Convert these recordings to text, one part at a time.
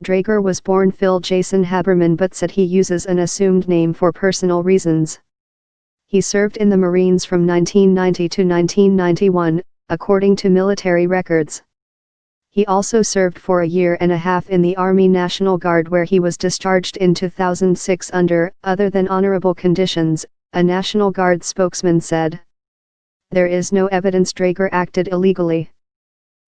Draeger was born Phil Jason Haberman but said he uses an assumed name for personal reasons. He served in the Marines from 1990 to 1991, according to military records. He also served for a year and a half in the Army National Guard where he was discharged in 2006 under other than honorable conditions, a National Guard spokesman said. There is no evidence Draeger acted illegally.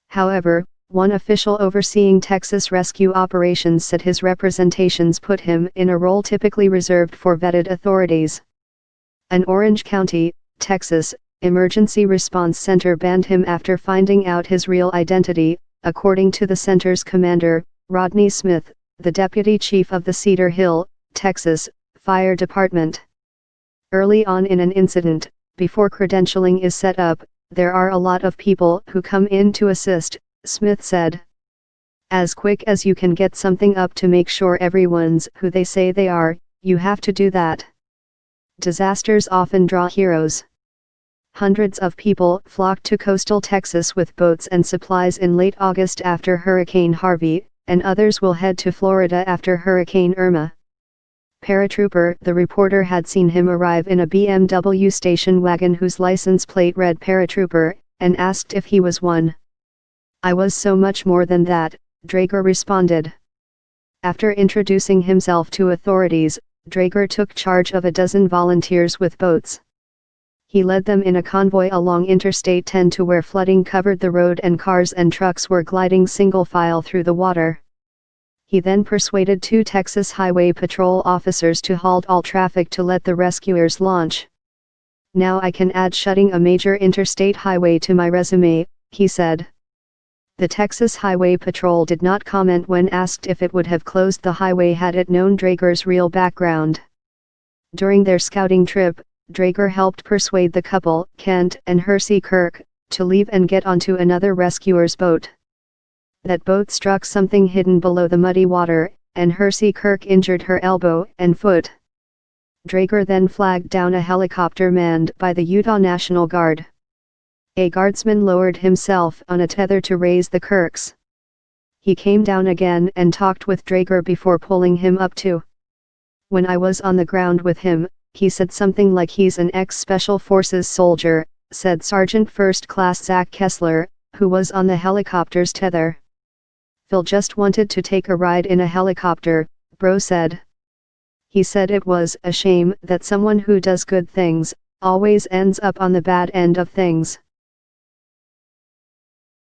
However, one official overseeing Texas rescue operations said his representations put him in a role typically reserved for vetted authorities. An Orange County, Texas, emergency response center banned him after finding out his real identity, according to the center's commander, Rodney Smith, the deputy chief of the Cedar Hill, Texas, Fire Department. Early on in an incident, before credentialing is set up, there are a lot of people who come in to assist, Smith said. As quick as you can get something up to make sure everyone's who they say they are, you have to do that. Disasters often draw heroes. Hundreds of people flocked to coastal Texas with boats and supplies in late August after Hurricane Harvey, and others will head to Florida after Hurricane Irma. Paratrooper, the reporter had seen him arrive in a BMW station wagon whose license plate read Paratrooper, and asked if he was one. I was so much more than that, Draeger responded. After introducing himself to authorities, Draeger took charge of a dozen volunteers with boats. He led them in a convoy along Interstate 10 to where flooding covered the road and cars and trucks were gliding single file through the water. He then persuaded 2 Texas Highway Patrol officers to halt all traffic to let the rescuers launch. Now I can add shutting a major interstate highway to my resume, he said. The Texas Highway Patrol did not comment when asked if it would have closed the highway had it known Draeger's real background. During their scouting trip, Draeger helped persuade the couple, Kent and Hersey Kirk, to leave and get onto another rescuer's boat. That boat struck something hidden below the muddy water, and Hersey Kirk injured her elbow and foot. Draeger then flagged down a helicopter manned by the Utah National Guard. A guardsman lowered himself on a tether to raise the Kirks. He came down again and talked with Draeger before pulling him up too. When I was on the ground with him, he said something like he's an ex-Special Forces soldier, said Sergeant First Class Zach Kessler, who was on the helicopter's tether. Phil just wanted to take a ride in a helicopter, bro said. He said it was a shame that someone who does good things always ends up on the bad end of things.